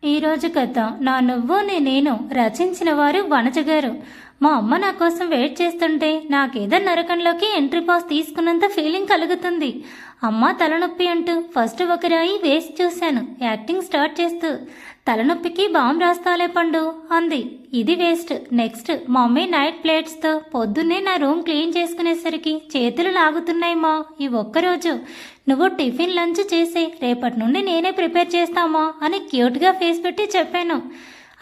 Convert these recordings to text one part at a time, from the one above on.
ఈరోజు కథ నా నువ్వు నేను రచించిన వారు వనజ గారు. మా అమ్మ నా కోసం వెయిట్ చేస్తుంటే నాకేదో నరకంలోకి ఎంట్రీ పాస్ తీసుకున్నంత ఫీలింగ్ కలుగుతుంది. అమ్మ తలనొప్పి అంటూ ఫస్ట్ ఒక రాయి వేసి చూశాను. యాక్టింగ్ స్టార్ట్ చేస్తూ తలనొప్పికి బాంబు రాస్తాలే పండు అంది. ఇది వేస్ట్. నెక్స్ట్ మమ్మీ నైట్ ప్లేట్స్తో పొద్దున్నే నా రూమ్ క్లీన్ చేసుకునేసరికి చేతులు లాగుతున్నాయి. మా ఈ ఒక్కరోజు నువ్వు టిఫిన్ లంచ్ చేసే, రేపటి నుండి నేనే ప్రిపేర్ చేస్తామా అని క్యూట్గా ఫేస్ పెట్టి చెప్పాను.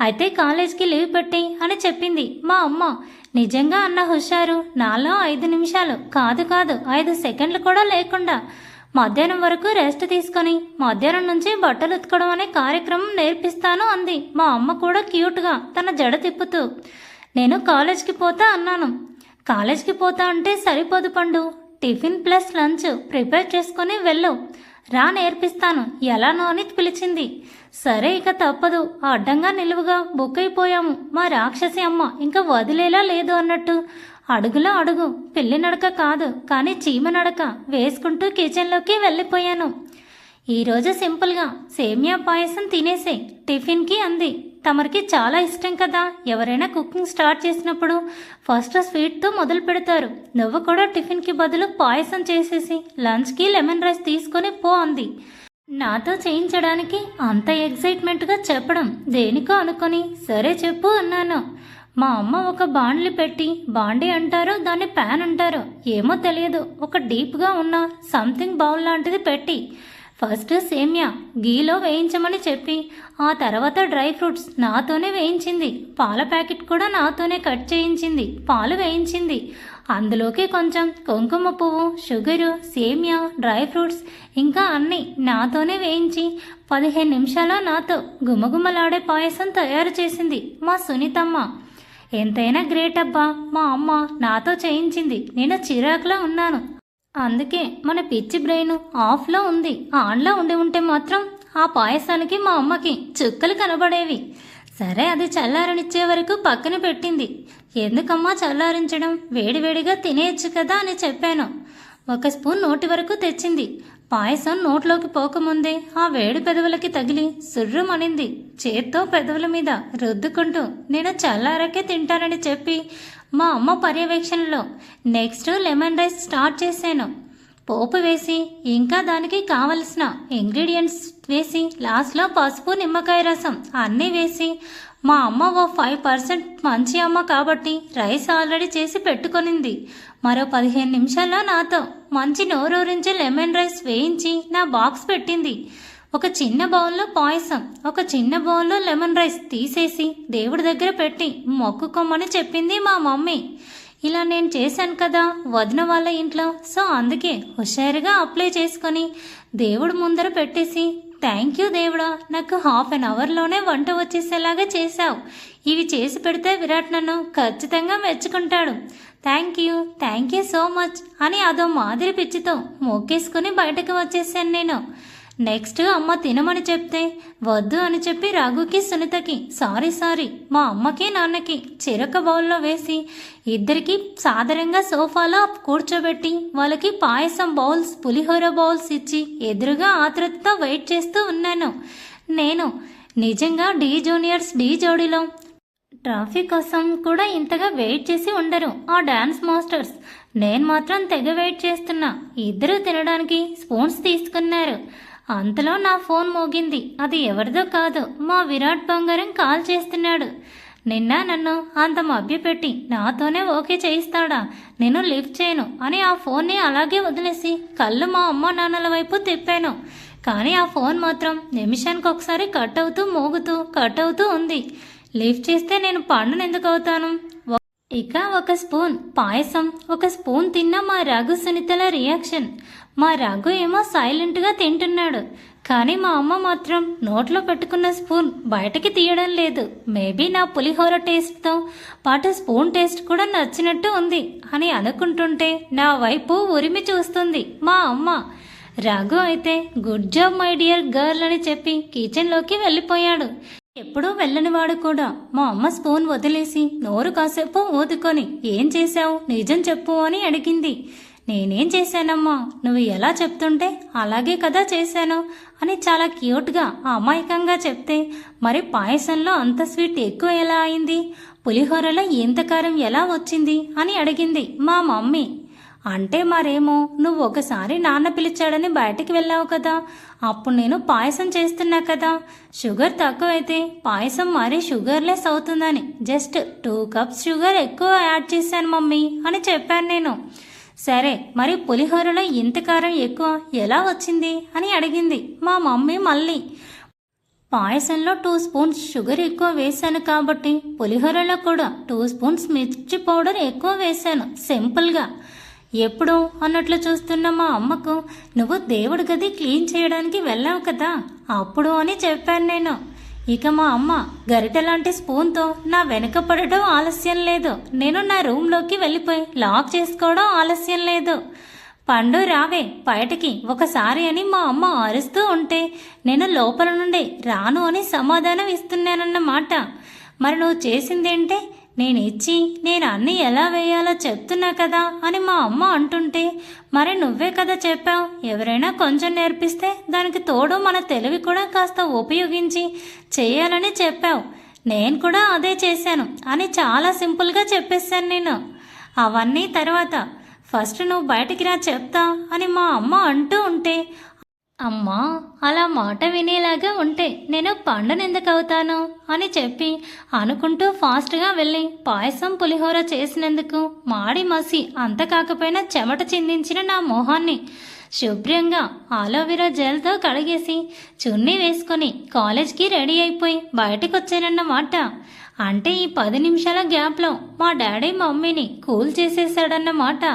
అయితే కాలేజ్కి లీవ్ పెట్టి అని చెప్పింది మా అమ్మ. నిజంగా అన్న హుషారు నాలో 5 నిమిషాలు కాదు 5 సెకండ్లు కూడా లేకుండా మధ్యాహ్నం వరకు రెస్ట్ తీసుకొని మధ్యాహ్నం నుంచి బట్టలు ఉతకడం అనే కార్యక్రమం నేర్పిస్తాను అంది. మా అమ్మ కూడా క్యూట్గా తన జడ తిప్పుతూ. నేను కాలేజ్కి పోతా అన్నాను. కాలేజ్కి పోతా అంటే సరిపోదు పండు, టిఫిన్ ప్లస్ లంచ్ ప్రిపేర్ చేసుకొని వెళ్ళు, రా నేర్పిస్తాను ఎలానో అని పిలిచింది. సరే ఇక తప్పదు. అడ్డంగా నిలువుగా బుక్ అయిపోయాము. మా రాక్షసి అమ్మ ఇంకా వదిలేలా లేదు అన్నట్టు అడుగులో అడుగు, పిల్లి నడక కాదు కానీ చీమ నడక వేసుకుంటూ కిచెన్లోకి వెళ్ళిపోయాను. ఈరోజు సింపుల్గా సేమియా పాయసం తినేసే టిఫిన్కి అంది. తమరికి చాలా ఇష్టం కదా, ఎవరైనా కుకింగ్ స్టార్ట్ చేసినప్పుడు ఫస్ట్ స్వీట్తో మొదలు పెడతారు. నువ్వు కూడా టిఫిన్కి బదులు పాయసం చేసేసి లంచ్కి లెమన్ రైస్ తీసుకొని పో అంది. నాతో చేయించడానికి అంత ఎగ్జైట్మెంట్గా చెప్పడం దేనికో అనుకొని సరే చెప్పు అన్నాను. మా అమ్మ ఒక బాండ్లి పెట్టి, బాండీ అంటారో దాన్ని ప్యాన్ అంటారో ఏమో తెలియదు, ఒక డీప్గా ఉన్న సంథింగ్ బౌల్ లాంటిది పెట్టి ఫస్ట్ సేమియా గీలో వేయించమని చెప్పి ఆ తర్వాత డ్రై ఫ్రూట్స్ నాతోనే వేయించింది. పాల ప్యాకెట్ కూడా నాతోనే కట్ చేయించింది, పాలు వేయించింది. అందులోకి కొంచెం కుంకుమ పువ్వు, షుగరు, సేమియా, డ్రై ఫ్రూట్స్ ఇంకా అన్నీ నాతోనే వేయించి 15 నిమిషాల నాతో గుమగుమలాడే పాయసం తయారు చేసింది మా సునీతమ్మ. ఎంతైనా గ్రేట్ అబ్బా, మా అమ్మ నాతో చేయించింది. నేను చిరాకులా ఉన్నాను. అందుకే మన పిచ్చి బ్రెయిన్ ఆఫ్లో ఉంది. ఆన్లో ఉంటే మాత్రం ఆ పాయసానికి మా అమ్మకి చుక్కలు కనబడేవి. సరే అది చల్లారనిచ్చే వరకు పక్కన పెట్టింది. ఎందుకమ్మా చల్లారించడం, వేడివేడిగా తినేయచ్చు కదా అని చెప్పాను. 1 స్పూన్ నోటి వరకు తెచ్చింది. పాయసం నోట్లోకి పోకముందే ఆ వేడి పెదవులకి తగిలి సుర్రుమనింది. చేత్తో పెదవుల మీద రుద్దుకుంటూ నేను చల్లారకే తింటానని చెప్పి మా అమ్మ పర్యవేక్షణలో నెక్స్ట్ లెమన్ రైస్ స్టార్ట్ చేశాను. పోపు వేసి ఇంకా దానికి కావలసిన ఇంగ్రీడియంట్స్ వేసి లాస్ట్లో పసుపు, నిమ్మకాయ రసం అన్నీ వేసి మా అమ్మ ఓ 5% మంచి అమ్మ కాబట్టి రైస్ ఆల్రెడీ చేసి పెట్టుకొనింది. మరో 15 నిమిషాల్లో నాతో మంచి నోరూరించి లెమన్ రైస్ వేయించి నా బాక్స్ పెట్టింది. ఒక చిన్న బౌల్లో పాయసం, ఒక చిన్న బౌల్లో లెమన్ రైస్ తీసేసి దేవుడి దగ్గర పెట్టి మొక్కుకోమని చెప్పింది మా మమ్మీ. ఇలా నేను చేశాను కదా వదిన వాళ్ళ ఇంట్లో, సో అందుకే హుషారుగా అప్లై చేసుకొని దేవుడు ముందర పెట్టేసి థ్యాంక్ యూ దేవుడా, నాకు 1/2 అవర్లోనే వంట వచ్చేసేలాగా చేశావు. ఇవి చేసి పెడితే విరాట్ నన్ను ఖచ్చితంగా మెచ్చుకుంటాడు. థ్యాంక్ యూ సో మచ్ అని అదో మాదిరి పిచ్చితో మొక్కేసుకుని బయటకు వచ్చేసాను నేను. నెక్స్ట్ అమ్మ తినమని చెప్తే వద్దు అని చెప్పి రఘుకి, సునీతకి సారీ మా అమ్మకి నాన్నకి చెరొక బౌల్లో వేసి ఇద్దరికి సాధారణంగా సోఫాలో కూర్చోబెట్టి వాళ్ళకి పాయసం బౌల్స్, పులిహోర బౌల్స్ ఇచ్చి ఎదురుగా ఆతృతతో వెయిట్ చేస్తూ ఉన్నాను. నేను నిజంగా డి జూనియర్స్ డి జోడీలో ట్రాఫీ కోసం కూడా ఇంతగా వెయిట్ చేసి ఉండరు ఆ డాన్స్ మాస్టర్స్. నేను మాత్రం తెగ వెయిట్ చేస్తున్నా. ఇద్దరు తినడానికి స్పూన్స్ తీసుకున్నారు. అంతలో నా ఫోన్ మోగింది. అది ఎవరిదో కాదు, మా విరాట్ బంగారం కాల్ చేస్తున్నాడు. నిన్న నన్ను అంత మభ్యపెట్టి నాతోనే ఓకే చేయిస్తాడా, నేను లిఫ్ట్ చేయను అని ఆ ఫోన్ని అలాగే వదిలేసి కళ్ళు మా అమ్మ నాన్నల వైపు తిప్పాను. కానీ ఆ ఫోన్ మాత్రం నిమిషానికి ఒకసారి కట్ అవుతూ ఉంది. లిఫ్ట్ చేస్తే నేను పండును ఎందుకు అవుతాను? ఇక 1 స్పూన్ పాయసం, 1 స్పూన్ తిన్న మా రఘు, సునీతల రియాక్షన్. మా రఘు ఏమో సైలెంట్గా తింటున్నాడు, కానీ మా అమ్మ మాత్రం నోట్లో పెట్టుకున్న స్పూన్ బయటకి తీయడం లేదు. మేబీ నా పులిహోర టేస్ట్తో పాటు స్పూన్ టేస్ట్ కూడా నచ్చినట్టు ఉంది అని అనుకుంటుంటే నా వైపు ఉరిమి చూస్తుంది మా అమ్మ. రఘు అయితే good job my dear girl అని చెప్పి కిచెన్లోకి వెళ్ళిపోయాడు. ఎప్పుడూ వెళ్ళనివాడు కూడా. మా అమ్మ స్పూన్ వదిలేసి నోరు కాసేపు ఊదుకొని ఏం చేశావు నిజం చెప్పు అని అడిగింది. నేనేం చేశానమ్మా, నువ్వు ఎలా చెప్తుంటే అలాగే కదా చేశాను అని చాలా క్యూట్గా అమాయకంగా చెప్తే, మరి పాయసంలో అంత స్వీట్ ఎక్కువ ఎలా అయింది, పులిహోరలో ఇంత కారం ఎలా వచ్చింది అని అడిగింది మా మమ్మీ. అంటే మరేమో నువ్వు ఒకసారి నాన్న పిలిచాడని బయటికి వెళ్ళావు కదా, అప్పుడు నేను పాయసం చేస్తున్నా కదా, షుగర్ తక్కువైతే పాయసం మరీ షుగర్లెస్ అవుతుందని జస్ట్ 2 కప్స్ షుగర్ ఎక్కువ యాడ్ చేశాను మమ్మీ అని చెప్పాను నేను. సరే, మరి పులిహోరలో ఇంత కారం ఎక్కువ ఎలా వచ్చింది అని అడిగింది మా మమ్మీ మళ్ళీ. పాయసంలో 2 స్పూన్స్ షుగర్ ఎక్కువ వేశాను కాబట్టి పులిహోరలో కూడా 2 స్పూన్స్ మిర్చి పౌడర్ ఎక్కువ వేశాను సింపుల్గా. ఎప్పుడు అన్నట్లు చూస్తున్న మా అమ్మకు, నువ్వు దేవుడి గది క్లీన్ చేయడానికి వెళ్ళావు కదా అప్పుడు అని చెప్పాను నేను. ఇక మా అమ్మ గరిటెలాంటి స్పూన్తో నా వెనుక పడడం ఆలస్యం లేదు, నేను నా రూమ్లోకి వెళ్ళిపోయి లాక్ చేసుకోవడం ఆలస్యం లేదు. పండు రావే బయటికి ఒకసారి అని మా అమ్మ అరుస్తూ ఉంటే నేను లోపల నుండి రాను అని సమాధానం ఇస్తున్నానన్నమాట. మరి నువ్వు చేసిందేంటే, నేను అన్నీ ఎలా వేయాలో చెప్తున్నా కదా అని మా అమ్మ అంటుంటే, మరి నువ్వే కదా చెప్పావు ఎవరైనా కొంచెం నేర్పిస్తే దానికి తోడు మన తెలివి కూడా కాస్త ఉపయోగించి చేయాలని చెప్పావు, నేను కూడా అదే చేశాను అని చాలా సింపుల్గా చెప్పేశాను నేను. అవన్నీ తర్వాత ఫస్ట్ నువ్వు బయటికి రా చెప్తా అని మా అమ్మ అంటూ ఉంటే, అమ్మా అలా మాట వినేలాగా ఉంటే నేను పండునెందుకు అవుతాను అని చెప్పి అనుకుంటూ ఫాస్ట్గా వెళ్ళి పాయసం పులిహోర చేసినందుకు మాడి మసి అంత కాకపోయినా చెమట చిందించిన నా మొహాన్ని శుభ్రంగా ఆలోవెరా జెల్తో కడిగేసి చున్నీ వేసుకొని కాలేజ్కి రెడీ అయిపోయి బయటకు వచ్చానన్నమాట. అంటే ఈ 10 నిమిషాల గ్యాప్లో మా డాడీ మమ్మీని కూల్ చేసేసాడన్నమాట.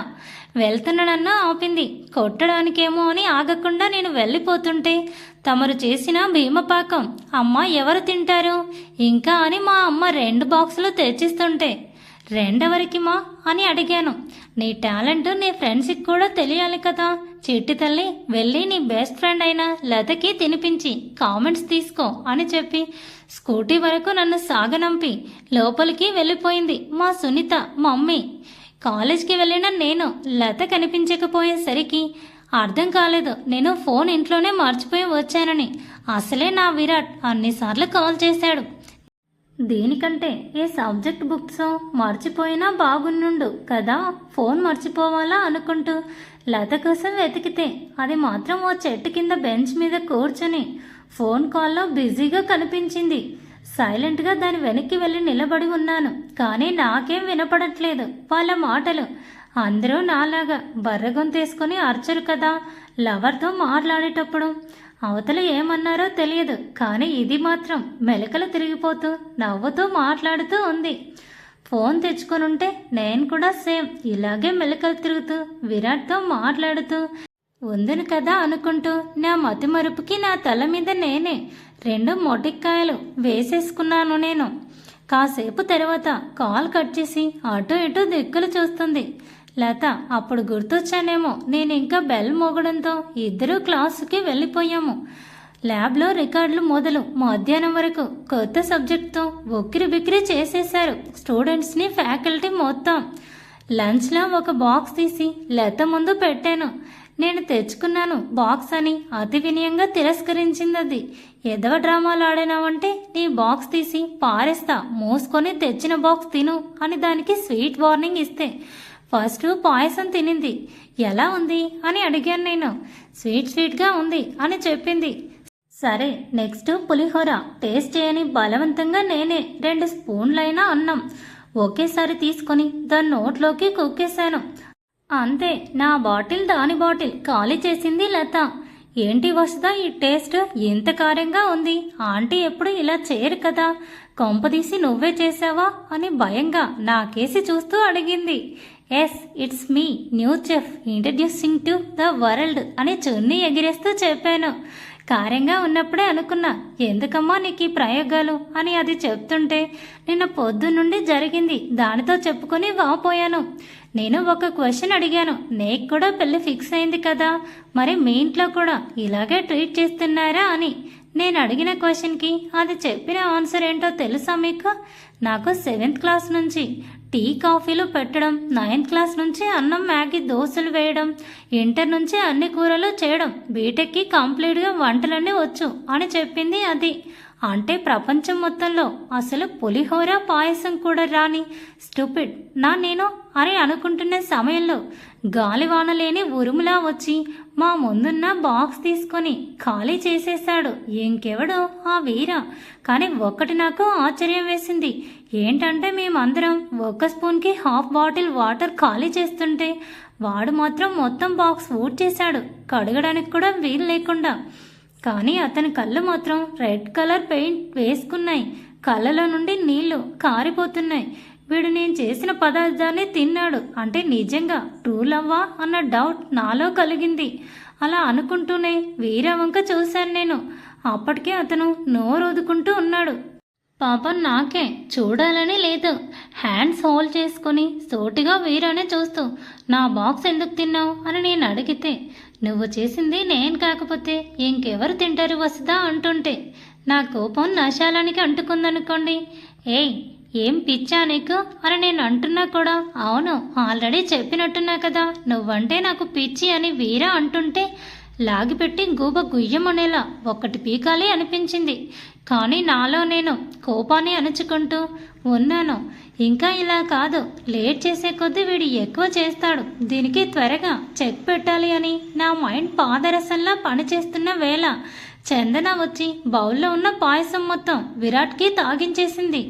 వెళ్తున్నానన్నా ఆపింది, కొట్టడానికేమో అని ఆగకుండా నేను వెళ్ళిపోతుంటే, తమరు చేసిన భీమపాకం అమ్మ ఎవరు తింటారు ఇంకా అని మా అమ్మ 2 బాక్సులు తెచ్చిస్తుంటే, రెండెవరికి మా అని అడిగాను. నీ టాలెంట్ నీ ఫ్రెండ్స్కి కూడా తెలియాలి కదా చిట్టి తల్లి, వెళ్ళి నీ బెస్ట్ ఫ్రెండ్ అయిన లతకి తినిపించి కామెంట్స్ తీసుకో అని చెప్పి స్కూటీ వరకు నన్ను సాగనంపి లోపలికి వెళ్ళిపోయింది మా సునీత మమ్మీ. కాలేజ్కి వెళ్ళిన నేను లత కనిపించకపోయేసరికి అర్థం కాలేదు నేను ఫోన్ ఇంట్లోనే మర్చిపోయి వచ్చానని. అసలే నా విరాట్ అన్నిసార్లు కాల్ చేశాడు. దీనికంటే ఏ సబ్జెక్ట్ బుక్స్ మర్చిపోయినా బాగున్నుండు కదా, ఫోన్ మర్చిపోవాలా అనుకుంటూ లత కోసం వెతికితే అది మాత్రం ఓ చెట్టు కింద బెంచ్ మీద కూర్చొని ఫోన్ కాల్లో బిజీగా కనిపించింది. సైలెంట్గా దాని వెనక్కి వెళ్ళి నిలబడి ఉన్నాను, కానీ నాకేం వినపడట్లేదు వాళ్ళ మాటలు. అందరూ నాలాగా బర్రెగొంతేసుకొని అర్చరు కదా లవర్తో మాట్లాడేటప్పుడు. అవతల ఏమన్నారో తెలియదు, కానీ ఇది మాత్రం మెలకలు తిరిగిపోతూ నవ్వుతూ మాట్లాడుతూ ఉంది. ఫోన్ తెచ్చుకొనుంటే నేను కూడా సేమ్ ఇలాగే మెలకలు తిరుగుతూ విరాట్తో మాట్లాడుతూ ఉందును కదా అనుకుంటూ నా మతిమరుపుకి నా తల మీద నేనే 2 మొటిక్కాయలు వేసేసుకున్నాను నేను. కాసేపు తర్వాత కాల్ కట్ చేసి అటు ఇటు దిక్కులు చూస్తుంది లత. అప్పుడు గుర్తొచ్చానేమో, నేను ఇంకా బెల్ మోగడంతో ఇద్దరూ క్లాసుకి వెళ్ళిపోయాము. ల్యాబ్లో రికార్డులు మొదలు మధ్యాహ్నం వరకు కొత్త సబ్జెక్ట్తో ఉక్కిరి బిక్కిరి చేసేశారు స్టూడెంట్స్ని ఫ్యాకల్టీ మొత్తం. లంచ్లో ఒక బాక్స్ తీసి లత ముందు పెట్టాను. నేను తెచ్చుకున్నాను బాక్స్ అని అతి వినయంగా తిరస్కరించింది. అది ఎదవ డ్రామాలు ఆడినావంటే నీ బాక్స్ తీసి పారేస్తా, మూసుకొని తెచ్చిన బాక్స్ తిను అని దానికి స్వీట్ వార్నింగ్ ఇస్తే ఫస్ట్ పాయసం తినింది. ఎలా ఉంది అని అడిగాను నేను. స్వీట్గా ఉంది అని చెప్పింది. సరే నెక్స్ట్ పులిహోర టేస్ట్ చేయని బలవంతంగా నేనే 2 స్పూన్లైనా అన్నం ఒకేసారి తీసుకొని దాని నోట్లోకి కుక్కేశాను. అంతే, నా బాటిల్ దాని బాటిల్ ఖాళీ చేసింది లత. ఏంటి వసుదా ఈ టేస్ట్ ఎంత కారంగా ఉంది, ఆంటీ ఎప్పుడు ఇలా చేయరు కదా, కొంపదీసి నువ్వే చేసావా అని భయంగా నాకేసి చూస్తూ అడిగింది. Yes, it's me new chef introducing to the world అని చున్నీ ఎగిరేస్తూ చెప్పాను. కారంగా ఉన్నప్పుడే అనుకున్నా, ఎందుకమ్మా నీకు ఈ ప్రయోగాలు అని అది చెప్తుంటే నిన్న పొద్దున్నుండి జరిగింది దానితో చెప్పుకొని వాపోయాను. నేను ఒక క్వశ్చన్ అడిగాను, నీకు కూడా పెళ్లి ఫిక్స్ అయింది కదా, మరి మీ ఇంట్లో కూడా ఇలాగే ట్రీట్ చేస్తున్నారా అని. నేను అడిగిన క్వశ్చన్కి అది చెప్పిన ఆన్సర్ ఏంటో తెలుసా మీకు? నాకు 7th క్లాస్ నుంచి టీ కాఫీలు పెట్టడం, 9th క్లాస్ నుంచి అన్నం మ్యాగీ దోశలు వేయడం, ఇంటర్ నుంచి అన్ని కూరలు చేయడం, బీటెక్కి కంప్లీట్గా వంటలన్నీ వచ్చు అని చెప్పింది అది. అంటే ప్రపంచం మొత్తంలో అసలు పులిహోర పాయసం కూడా రాని స్టూపిడ్ నేను అని అనుకుంటున్న సమయంలో గాలివాన లేని ఉరుములా వచ్చి మా ముందున్న బాక్స్ తీసుకొని ఖాళీ చేసేశాడు. ఇంకెవడో ఆ వీర. కానీ ఒక్కటి నాకు ఆశ్చర్యం వేసింది. ఏంటంటే మేమందరం ఒక స్పూన్కి హాఫ్ బాటిల్ వాటర్ ఖాళీ చేస్తుంటే వాడు మాత్రం మొత్తం బాక్స్ ఊడ్ చేశాడు, కడగడానికి కూడా వీలు లేకుండా. కానీ అతని కళ్ళు మాత్రం రెడ్ కలర్ పెయింట్ వేసుకున్నాయి. కళ్ళలో నుండి నీళ్లు కారిపోతున్నాయి. వీడు నేను చేసిన పదార్థాన్ని తిన్నాడు అంటే నిజంగా ట్రూ లవ్వా అన్న డౌట్ నాలో కలిగింది. అలా అనుకుంటూనే వీర వంక చూశాను నేను. అప్పటికే అతను నోరు ఊదుకుంటూ ఉన్నాడు. పాపం నాకే చూడాలని లేదు. హ్యాండ్స్ హోల్డ్ చేసుకుని సోటిగా వీరానే చూస్తూ నా బాక్స్ ఎందుకు తిన్నావు అని నేను అడిగితే, నువ్వు చేసింది నేను కాకపోతే ఇంకెవరు తింటారు వసుదా అంటుంటే నా కోపం నశాలానికి అంటుకుందనుకోండి. ఏయ్ ఏం పిచ్చా నీకు అని నేను అంటున్నా కూడా, అవును ఆల్రెడీ చెప్పినట్టున్నా కదా నువ్వంటే నాకు పిచ్చి అని వీరా అంటుంటే లాగిపెట్టి గూబ గుయ్యమనేలా ఒక్కటి పీకాలి అనిపించింది. కానీ నాలో నేను కోపాన్ని అణుచుకుంటూ ఉన్నాను. ఇంకా ఇలా కాదు, లేట్ చేసే కొద్దీ వీడు ఎక్కువ చేస్తాడు, దీనికి త్వరగా చెక్ పెట్టాలి అని నా మైండ్ పాదరసంలా పనిచేస్తున్న వేళ చందన వచ్చి బౌల్లో ఉన్న పాయసం మొత్తం విరాట్కి తాగించేసింది.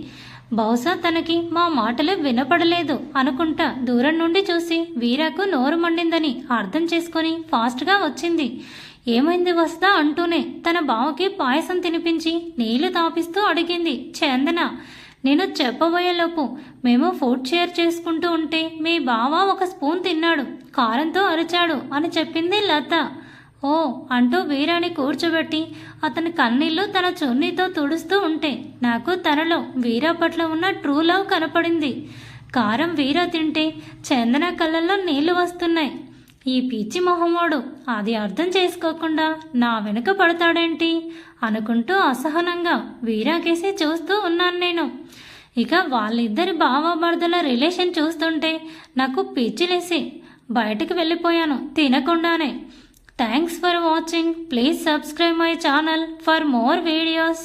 బహుశా తనకి మా మాటలు వినపడలేదు అనుకుంటా దూరం నుండి చూసి వీరాకు నోరు మండిందని అర్థం చేసుకొని ఫాస్ట్గా వచ్చింది. ఏమైంది వస్తా అంటూనే తన బావకి పాయసం తినిపించి నీళ్లు తాపిస్తూ అడిగింది చందన. నేను చెప్పబోయేలోపు మేము ఫుడ్ షేర్ చేసుకుంటూ ఉంటే మీ బావ ఒక స్పూన్ తిన్నాడు, కారంతో అరిచాడు అని చెప్పింది లత. ఓ అంటూ వీరాని కూర్చోబెట్టి అతని కన్నీళ్లు తన చున్నీతో తుడుస్తూ ఉంటే నాకు తనలో వీరా పట్ల ఉన్న ట్రూ లవ్ కనపడింది. కారం వీరా తింటే చందన కళ్ళల్లో నీళ్లు వస్తున్నాయి. ఈ పిచ్చి మొహమోడు అది అర్థం చేసుకోకుండా నా వెనుక పడతాడేంటి అనుకుంటూ అసహనంగా వీరాకేసి చూస్తూ ఉన్నాను నేను. ఇక వాళ్ళిద్దరి బావాభర్తల రిలేషన్ చూస్తుంటే నాకు పిచ్చిలేసి బయటకు వెళ్ళిపోయాను తినకుండానే. Thanks for watching. Please subscribe my channel for more videos.